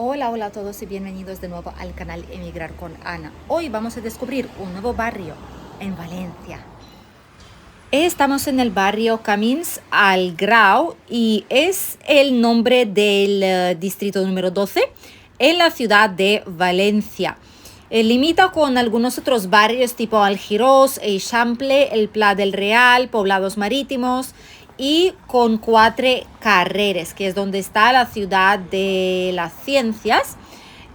Hola, hola a todos y bienvenidos de nuevo al canal Emigrar con Ana. Hoy vamos a descubrir un nuevo barrio en Valencia. Estamos en el barrio Camins al Grau y es el nombre del distrito número 12 en la ciudad de Valencia. Limita con algunos otros barrios tipo Algirós, Eixample, el Pla del Real, Poblados Marítimos y con Quatre Carreres, que es donde está la ciudad de las ciencias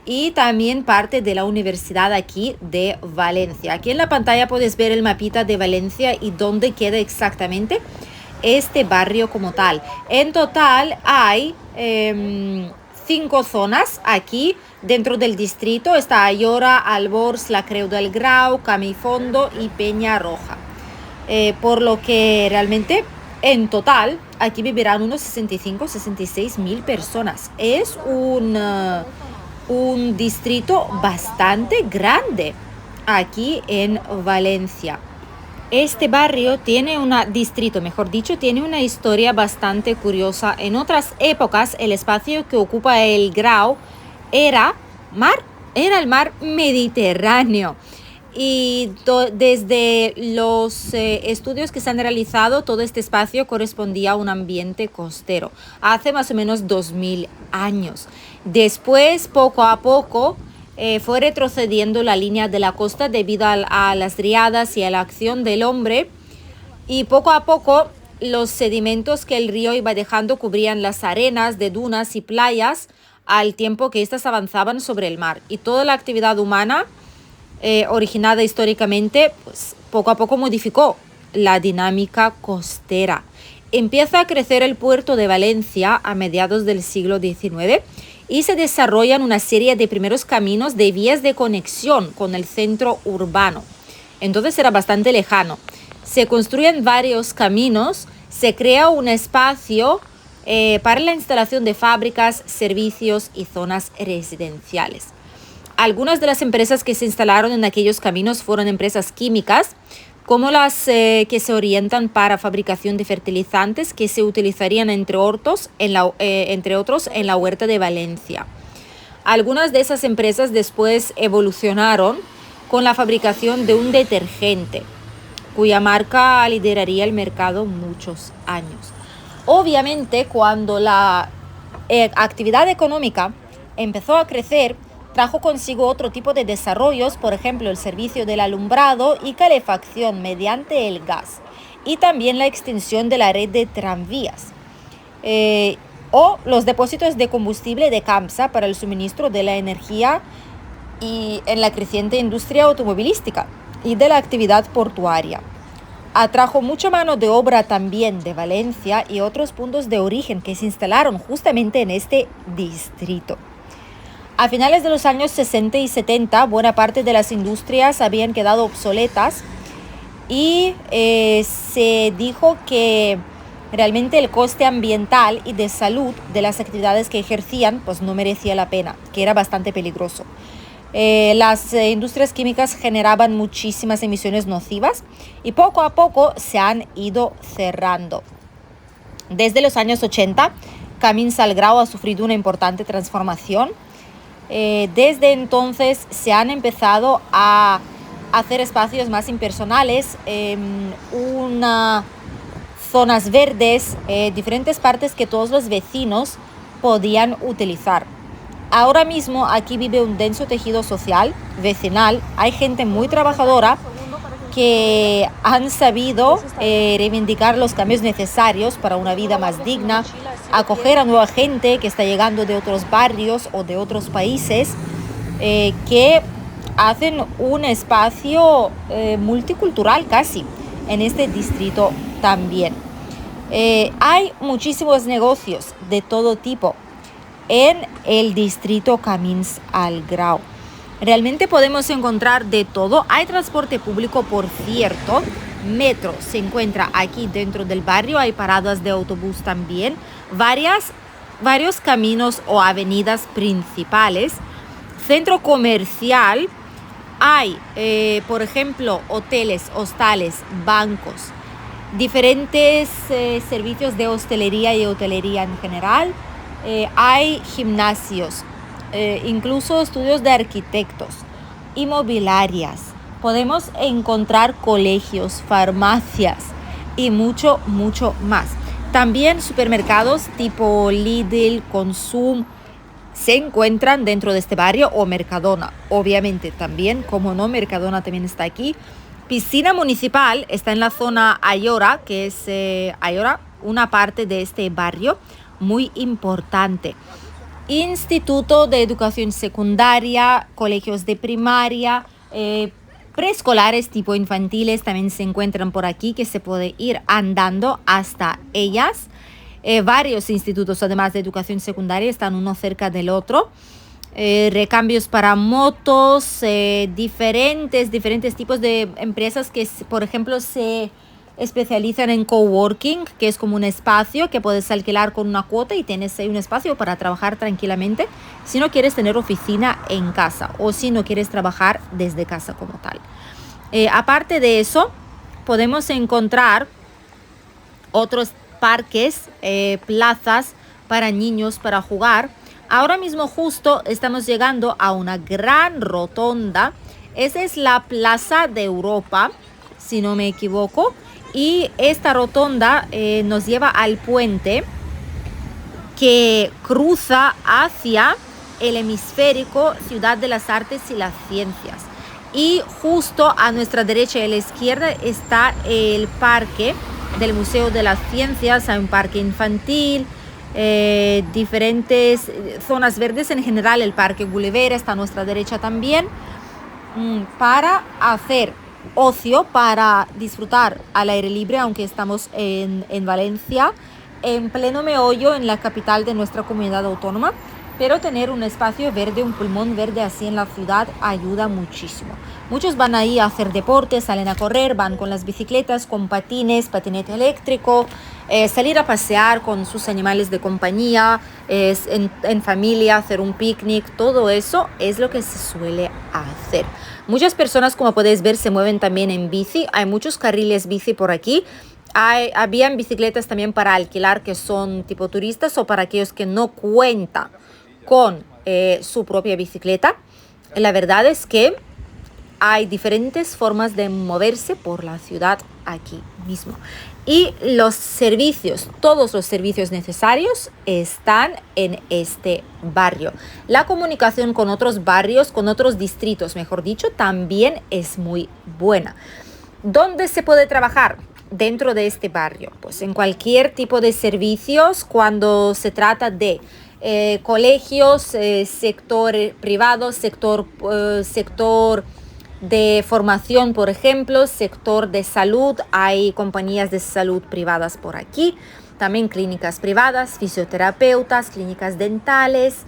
y también parte de la universidad aquí de Valencia. Aquí en la pantalla puedes ver el mapita de Valencia y dónde queda exactamente este barrio como tal. En total hay 5 zonas aquí dentro del distrito. Está Ayora, Albors, La Creu del Grau, Camifondo y Peña Roja. Por lo que realmente en total aquí vivirán unos 65-66 mil personas. Es un distrito bastante grande aquí en Valencia. Este barrio tiene tiene una historia bastante curiosa. En otras épocas, el espacio que ocupa el Grau era el mar Mediterráneo. Y desde los estudios que se han realizado, todo este espacio correspondía a un ambiente costero, hace más o menos 2000 años. Después, poco a poco, fue retrocediendo la línea de la costa debido a las riadas y a la acción del hombre, y poco a poco los sedimentos que el río iba dejando cubrían las arenas de dunas y playas al tiempo que éstas avanzaban sobre el mar, y toda la actividad humana originada históricamente, pues poco a poco modificó la dinámica costera. Empieza a crecer el puerto de Valencia a mediados del siglo XIX y se desarrollan una serie de primeros caminos de vías de conexión con el centro urbano. Entonces era bastante lejano. Se construyen varios caminos, se crea un espacio para la instalación de fábricas, servicios y zonas residenciales. Algunas de las empresas que se instalaron en aquellos caminos fueron empresas químicas, como las que se orientan para fabricación de fertilizantes que se utilizarían entre otros en la huerta de Valencia. Algunas de esas empresas después evolucionaron con la fabricación de un detergente, cuya marca lideraría el mercado muchos años. Obviamente, cuando la actividad económica empezó a crecer, trajo consigo otro tipo de desarrollos, por ejemplo, el servicio del alumbrado y calefacción mediante el gas, y también la extensión de la red de tranvías, o los depósitos de combustible de Camsa para el suministro de la energía, y en la creciente industria automovilística y de la actividad portuaria. Atrajo mucha mano de obra también de Valencia y otros puntos de origen que se instalaron justamente en este distrito. A finales de los años 60 y 70, buena parte de las industrias habían quedado obsoletas y se dijo que realmente el coste ambiental y de salud de las actividades que ejercían pues no merecía la pena, que era bastante peligroso. Las industrias químicas generaban muchísimas emisiones nocivas y poco a poco se han ido cerrando. Desde los años 80, Camins al Grau ha sufrido una importante transformación. Desde entonces se han empezado a hacer espacios más impersonales, zonas verdes, diferentes partes que todos los vecinos podían utilizar. Ahora mismo aquí vive un denso tejido social, vecinal. Hay gente muy trabajadora que han sabido reivindicar los cambios necesarios para una vida más digna, acoger a nueva gente que está llegando de otros barrios o de otros países, que hacen un espacio multicultural casi en este distrito también. Hay muchísimos negocios de todo tipo en el distrito Camins al Grau. Realmente podemos encontrar de todo. Hay transporte público, por cierto. Metro se encuentra aquí dentro del barrio. Hay paradas de autobús también. Varios caminos o avenidas principales. Centro comercial. Hay, por ejemplo, hoteles, hostales, bancos. Diferentes servicios de hostelería y hotelería en general. Hay gimnasios. incluso estudios de arquitectos, inmobiliarias. Podemos encontrar colegios, farmacias y mucho, mucho más. También supermercados tipo Lidl, Consum, se encuentran dentro de este barrio, o Mercadona, obviamente también, como no, Mercadona también está aquí. Piscina municipal está en la zona Ayora, que es Ayora, una parte de este barrio muy importante. Instituto de Educación Secundaria, colegios de primaria, preescolares tipo infantiles también se encuentran por aquí, que se puede ir andando hasta ellas. Varios institutos, además de educación secundaria, están uno cerca del otro. Recambios para motos, diferentes tipos de empresas que, por ejemplo, se especializan en coworking, que es como un espacio que puedes alquilar con una cuota y tienes ahí un espacio para trabajar tranquilamente si no quieres tener oficina en casa o si no quieres trabajar desde casa como tal. Aparte de eso, podemos encontrar otros parques, plazas para niños para jugar. Ahora mismo justo estamos llegando a una gran rotonda. Esa es la Plaza de Europa, si no me equivoco. Y esta rotonda nos lleva al puente que cruza hacia el hemisférico Ciudad de las Artes y las Ciencias. Y justo a nuestra derecha y a la izquierda está el parque del Museo de las Ciencias. Hay un parque infantil, diferentes zonas verdes en general. El Parque Gulliver está a nuestra derecha también, para hacer ocio, para disfrutar al aire libre, aunque estamos en Valencia, en pleno meollo, en la capital de nuestra comunidad autónoma. Pero tener un espacio verde, un pulmón verde así en la ciudad ayuda muchísimo. Muchos van ahí a hacer deporte, salen a correr, van con las bicicletas, con patines, patinete eléctrico, salir a pasear con sus animales de compañía, en familia, hacer un picnic. Todo eso es lo que se suele hacer. Muchas personas, como podéis ver, se mueven también en bici. Hay muchos carriles bici por aquí. Habían bicicletas también para alquilar, que son tipo turistas o para aquellos que no cuentan con su propia bicicleta. La verdad es que hay diferentes formas de moverse por la ciudad aquí mismo. Y los servicios, todos los servicios necesarios están en este barrio. La comunicación con otros barrios, con otros distritos, mejor dicho, también es muy buena. ¿Dónde se puede trabajar dentro de este barrio? Pues en cualquier tipo de servicios, cuando se trata de colegios, sector privado, sector de formación, por ejemplo, sector de salud. Hay compañías de salud privadas por aquí, también clínicas privadas, fisioterapeutas, clínicas dentales,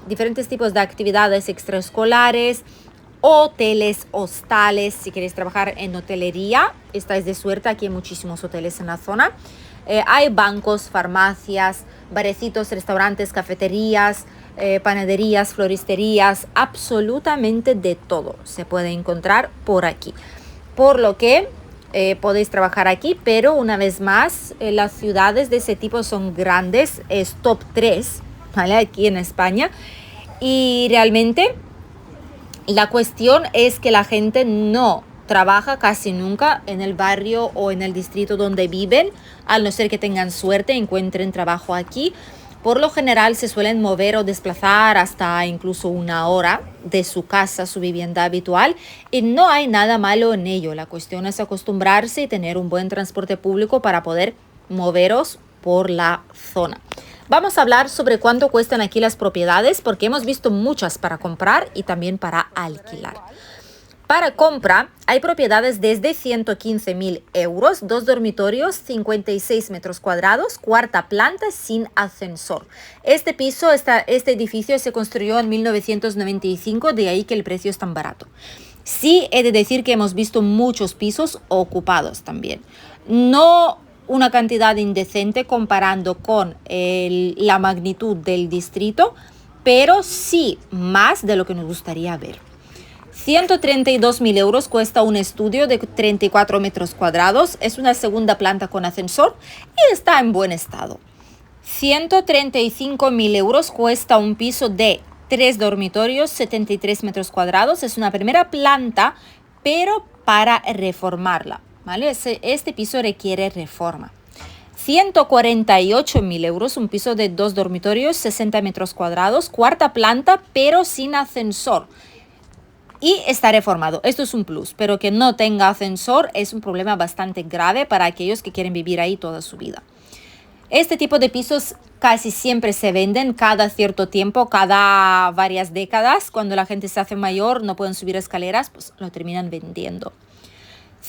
diferentes tipos de actividades extraescolares, hoteles, hostales. Si queréis trabajar en hotelería, estáis de suerte, aquí hay muchísimos hoteles en la zona. Hay bancos, farmacias, barecitos, restaurantes, cafeterías, panaderías, floristerías, absolutamente de todo se puede encontrar por aquí. Por lo que podéis trabajar aquí, pero una vez más, las ciudades de ese tipo son grandes, es top 3, ¿vale? Aquí en España. Y realmente la cuestión es que la gente no trabaja casi nunca en el barrio o en el distrito donde viven, al no ser que tengan suerte, encuentren trabajo aquí. Por lo general se suelen mover o desplazar hasta incluso 1 hora de su casa, su vivienda habitual, y no hay nada malo en ello. La cuestión es acostumbrarse y tener un buen transporte público para poder moveros por la zona. Vamos a hablar sobre cuánto cuestan aquí las propiedades, porque hemos visto muchas para comprar y también para alquilar. Para compra hay propiedades desde 115.000 euros, 2 dormitorios, 56 metros cuadrados, 4ª planta sin ascensor. Este edificio se construyó en 1995, de ahí que el precio es tan barato. Sí, he de decir que hemos visto muchos pisos ocupados también. No una cantidad indecente comparando con la magnitud del distrito, pero sí más de lo que nos gustaría ver. 132.000 euros cuesta un estudio de 34 metros cuadrados, es una 2ª planta con ascensor y está en buen estado. 135.000 euros cuesta un piso de 3 dormitorios, 73 metros cuadrados. Es una primera planta, pero para reformarla, ¿vale? Este piso requiere reforma. 148.000 euros, un piso de 2 dormitorios, 60 metros cuadrados, cuarta planta, pero sin ascensor. Y está reformado. Esto es un plus, pero que no tenga ascensor es un problema bastante grave para aquellos que quieren vivir ahí toda su vida. Este tipo de pisos casi siempre se venden cada cierto tiempo, cada varias décadas. Cuando la gente se hace mayor, no pueden subir escaleras, pues lo terminan vendiendo.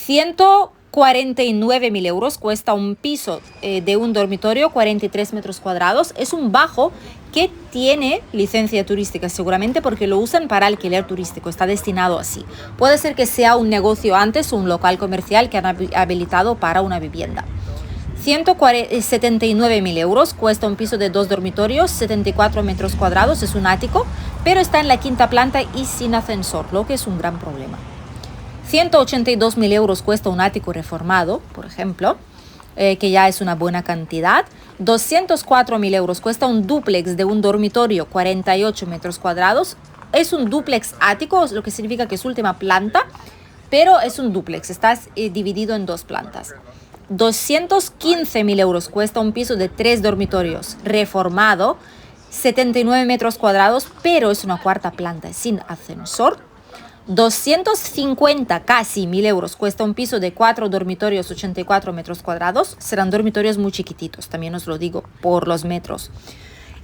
149.000 euros cuesta un piso de un dormitorio, 43 metros cuadrados. Es un bajo que tiene licencia turística seguramente porque lo usan para alquiler turístico, está destinado así. Puede ser que sea un negocio antes, un local comercial que han habilitado para una vivienda. 179.000 euros cuesta un piso de 2 dormitorios, 74 metros cuadrados, es un ático, pero está en la quinta planta y sin ascensor, lo que es un gran problema. 182.000 euros cuesta un ático reformado, por ejemplo, que ya es una buena cantidad. 204.000 euros cuesta un dúplex de un dormitorio, 48 metros cuadrados. Es un dúplex ático, lo que significa que es última planta, pero es un dúplex, está dividido en 2 plantas. 215.000 euros cuesta un piso de 3 dormitorios reformado, 79 metros cuadrados, pero es una cuarta planta sin ascensor. 250 casi 1.000 euros cuesta un piso de 4 dormitorios, 84 metros cuadrados. Serán dormitorios muy chiquititos, también os lo digo, por los metros.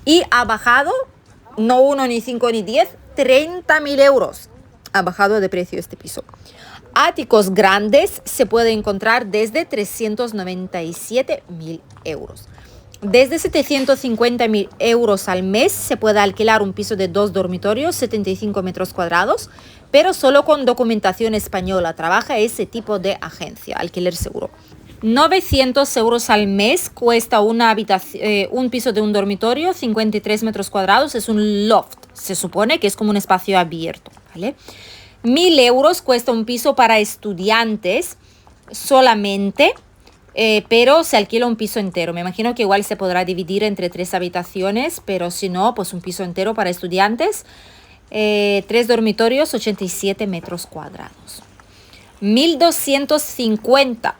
Y ha bajado, no 1, ni 5, ni 10, 30.000 euros. Ha bajado de precio este piso. Áticos grandes se puede encontrar desde 397.000 euros. Desde 750.000 euros al mes se puede alquilar un piso de 2 dormitorios, 75 metros cuadrados, pero solo con documentación española. Trabaja ese tipo de agencia, alquiler seguro. 900 euros al mes cuesta una un piso de un dormitorio, 53 metros cuadrados, es un loft. Se supone que es como un espacio abierto, ¿vale? 1.000 euros cuesta un piso para estudiantes solamente, pero se alquila un piso entero. Me imagino que igual se podrá dividir entre 3 habitaciones, pero si no, pues un piso entero para estudiantes. 3 dormitorios, 87 metros cuadrados. 1.250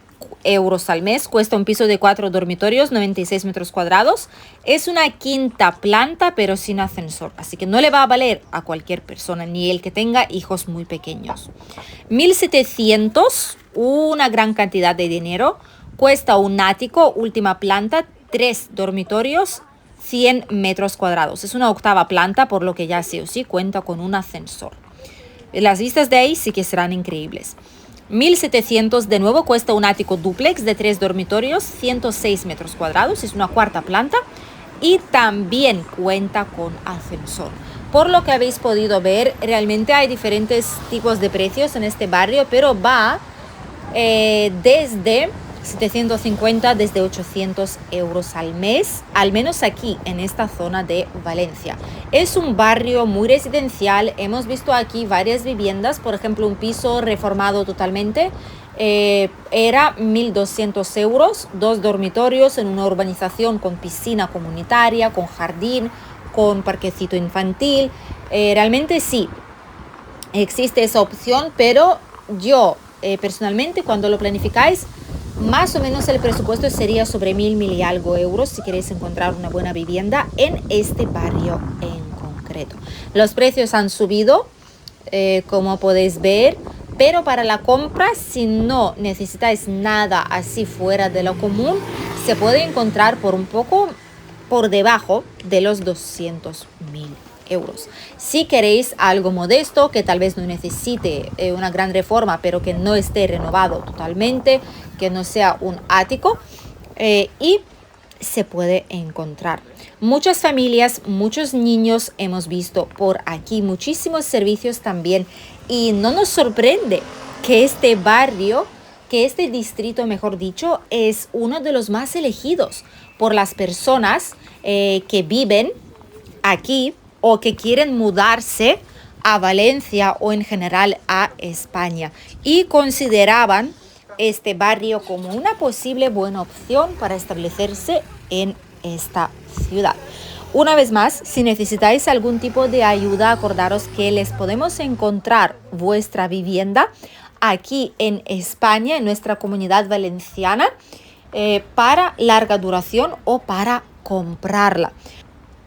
euros al mes cuesta un piso de 4 dormitorios, 96 metros cuadrados. Es una quinta planta, pero sin ascensor, así que no le va a valer a cualquier persona, ni el que tenga hijos muy pequeños. 1.700, una gran cantidad de dinero, cuesta un ático, última planta, 3 dormitorios, 100 metros cuadrados. Es una octava planta, por lo que ya sí o sí cuenta con un ascensor. Las vistas de ahí sí que serán increíbles. 1.700 de nuevo cuesta un ático dúplex de 3 dormitorios, 106 metros cuadrados. Es una cuarta planta y también cuenta con ascensor. Por lo que habéis podido ver, realmente hay diferentes tipos de precios en este barrio, pero va desde 750, desde 800 euros al mes, al menos aquí en esta zona de Valencia. Es un barrio muy residencial, hemos visto aquí varias viviendas, por ejemplo un piso reformado totalmente, era 1.200 euros, 2 dormitorios en una urbanización con piscina comunitaria, con jardín, con parquecito infantil. Realmente sí, existe esa opción, pero yo personalmente cuando lo planificáis, más o menos el presupuesto sería sobre 1.000 y algo euros si queréis encontrar una buena vivienda en este barrio en concreto. Los precios han subido, como podéis ver, pero para la compra, si no necesitáis nada así fuera de lo común, se puede encontrar por un poco por debajo de los 200.000 euros. Si queréis algo modesto, que tal vez no necesite una gran reforma, pero que no esté renovado totalmente, que no sea un ático, y se puede encontrar. Muchas familias, muchos niños hemos visto por aquí, muchísimos servicios también, y no nos sorprende que este barrio, que este distrito, mejor dicho, es uno de los más elegidos por las personas que viven aquí o que quieren mudarse a Valencia o en general a España, y consideraban este barrio como una posible buena opción para establecerse en esta ciudad. Una vez más, si necesitáis algún tipo de ayuda, acordaros que les podemos encontrar vuestra vivienda aquí en España, en nuestra comunidad valenciana, para larga duración o para comprarla.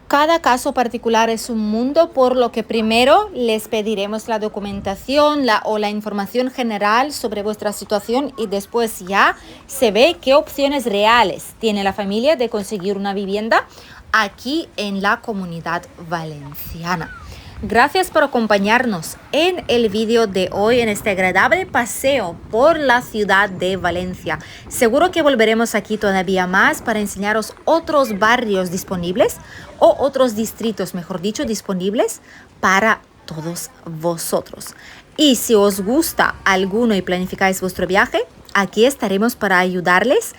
Cada caso particular es un mundo, por lo que primero les pediremos la documentación o la información general sobre vuestra situación y después ya se ve qué opciones reales tiene la familia de conseguir una vivienda aquí en la comunidad valenciana. Gracias por acompañarnos en el vídeo de hoy en este agradable paseo por la ciudad de Valencia. Seguro que volveremos aquí todavía más para enseñaros otros barrios disponibles o otros distritos, mejor dicho, disponibles para todos vosotros. Y si os gusta alguno y planificáis vuestro viaje, aquí estaremos para ayudarles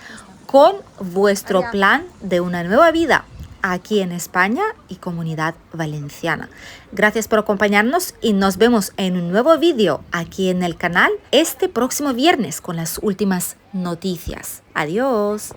con vuestro plan de una nueva vida aquí en España y Comunidad Valenciana. Gracias por acompañarnos y nos vemos en un nuevo vídeo aquí en el canal este próximo viernes con las últimas noticias. Adiós.